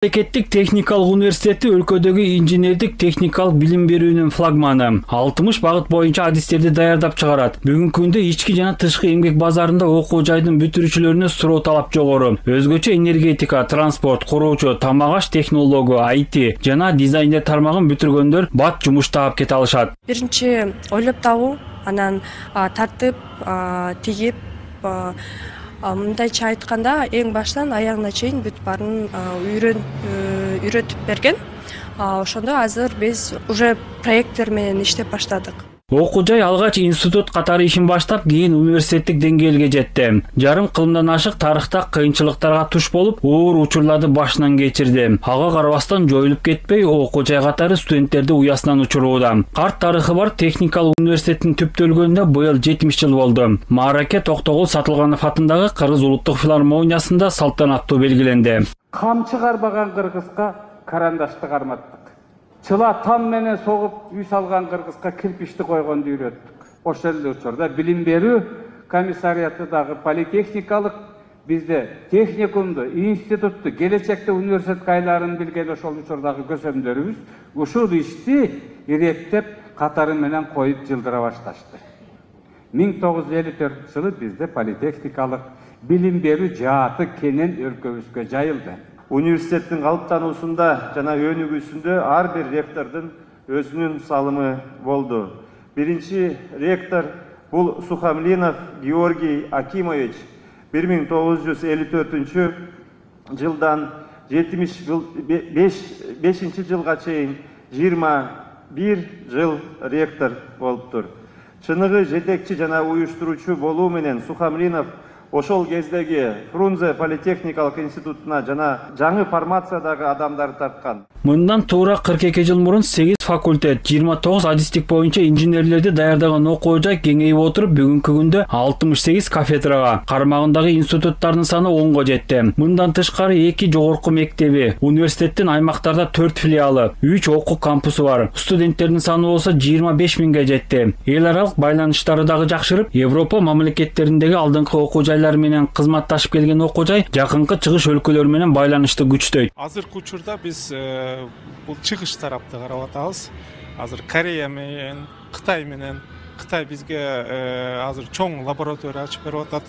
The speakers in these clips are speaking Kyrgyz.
Мамлекеттик техникалык университети өлкөдөгү инженердик техникалык билим берүүнүн флагманы. 60 багыт боюнча адистерди даярдап чыгарат. Бүгүнкү күндө ички жана тышкы эмгек базарында окуу жайдын бүтүрүүчүлөрүнө суроо талап жогору. Өзгөчө энергетика, транспорт, куруу, тамак аш технологу, IT жана дизайнер тармагын бүтүргөндөр бат жумуш таап кете алышат. Биринчи ойлоп табуу, анан тартып, тигип, мындайча айтканда эң баштан аягына чейин бүт баарын үйрөтүп берген. Ошондо азыр биз уже проекттер менен иштеп баштадык. Окуу жай алгач институт катары ишин баштап, кийин университеттик деңгээлге жетти. Жарым кылымдан ашык тарыхта кыйынчылыктарга туш болуп, оор учурларды башынан кечирди. Ага карабастан жоюлуп кетпей, окуу жай катары студенттерди уясынан учурууда. Карт тарыхы бар техникалык университеттин түптөлгөнүнө быйыл 70 жыл болду. Маараке Токтогул Сатылганов атындагы Кыргыз улуттук филармониясында салтанаттуу белгиленди. Камчы карбаган кыргызга карандашты карматтык. Чыла там менен согуп үй салган кыргызга кирпичти койгонду үйрөттүк. Ошол эле учурда билим берүү комиссариатыдагы политехникалык бизде техникумду, институтту, келечекте университетке айларын билген ошол учурдагы көсөмдөрүбүз ушул ишти иреттеп катары менен коюп жылдыра башташты. 1954 жылы бизде политехникалык билим берүү жааты кенен өлкөбүзгө жайылды. Университеттин калыптануусунда жана өнүгүүсүндө ар бир ректордун өзүнүн салымы болду. Биринчи ректор бул Сухомлинов Георгий Акимович 1954 жылдан 75 жылга чейин 21 жыл ректор болуптур. Чыныгы жетекчи жана уюштуруучу болуу менен Сухомлинов ошол кездеги Фрунзе политехникалык институтуна жана жаңы формациядагы адамдарды тарткан. Мындан туура 42 жыл мурун 8 факультет, 29 адистик боюнча инженерлерди даярдаган окуу жай кеңейип отуруп, бүгүнкү күндө 68 кафедрага, кармагындагы институттардын саны 10го жетти. Мындан тышкары 2 жогорку мектеби, университеттин аймактарда 4 филиалы, 3 окуу кампусу бар. Студенттердин саны болсо 25 миңге жетти. Эл аралык байланыштары дагы жакшырып, Европа мамлекеттериндеги алдыңкы окуу жайлар менен кызматташып келген окуу жай жакынкы чыгыш өлкөлөр менен байланышты күчтөйт. Азыркы учурда биз бул чыгыш тарапты карап атабыз. Азыр Корея менен, Кытай менен, Кытай бизге азыр чоң лаборатория ачып берип атат.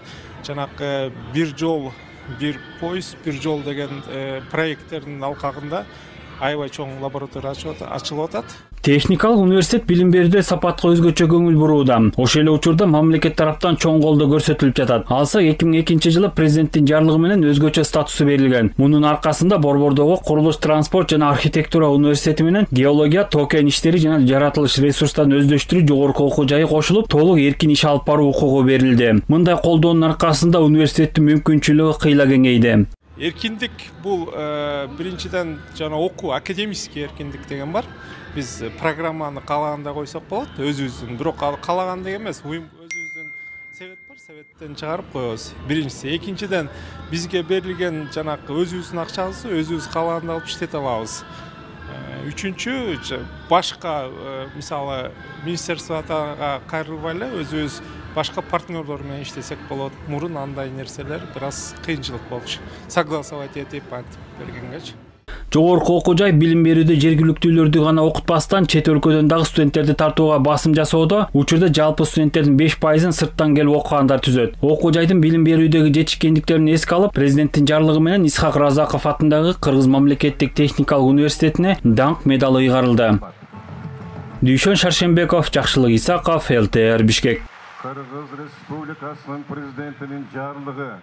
Жанагы бир жол, бир поезд, бир жол деген проекттердин алкагында аябай чоң лаборатория ачылып атат. Техникалык университет билим берүүдө сапатка өзгөчө көңүл бурууда. Ошол эле учурда мамлекет тараптан чоң колдоо көрсөтүлүп жатат. Алса 2002 жылы президенттин жарлыгы менен өзгөчө статусу берилген. Мунун аркасында Борбордогу Курулуш, транспорт жана архитектура университети менен геология, токен иштери жана жаратылыш ресурстарын өздөштүрүү жогорку окуу жайы кошулуп, толук эркин иш алып баруу укугу берилди. Мындай колдоонун аркасында университеттин мүмкүнчүлүгү кыйла кеңейди. Эркиндик бул биринчиден жана окуу академический эркиндик деген бар. Биз программаны каалаганда койсок болот, өзүбүздүн, бирок каалаган деген эмес, өзүбүздүн совет бар, советтен чыгарып коебуз. Биринчиси, экинчиден бизге берилген жанагы өзүбүздүн акчабызды өзүбүз каалаганда алып иштете алабыз. Үчүнчү, башка мисалы министерствага кайрылбай эле өзүбүз башка партнерлор менен иштесек болот. Мурун андай нерселер бир аз кыйынчылык болчу. Согласовать этип антип бергенгечи. Жогорку окуу жай билим берүүдө жергиликтүүлөрдү гана окутпастан чет өлкөдөн дагы студенттерди тартууга басым жасоодо, учурда жалпы студенттердин 5%-ын сырттан келип окугандар түзөт. Окуу жайдын билим берүүдөгү жетишкендиктерин эске алып, президенттин жарлыгы менен Исхак Разаков атындагы Кыргыз мамлекеттик техникалык университетине даңк медалы ыйгарылды. Дүйшөн Шаршембеков, Жакшылык Исаков, ЛТР Бишкек. Кыргыз Республикасынын президентинин жарлыгы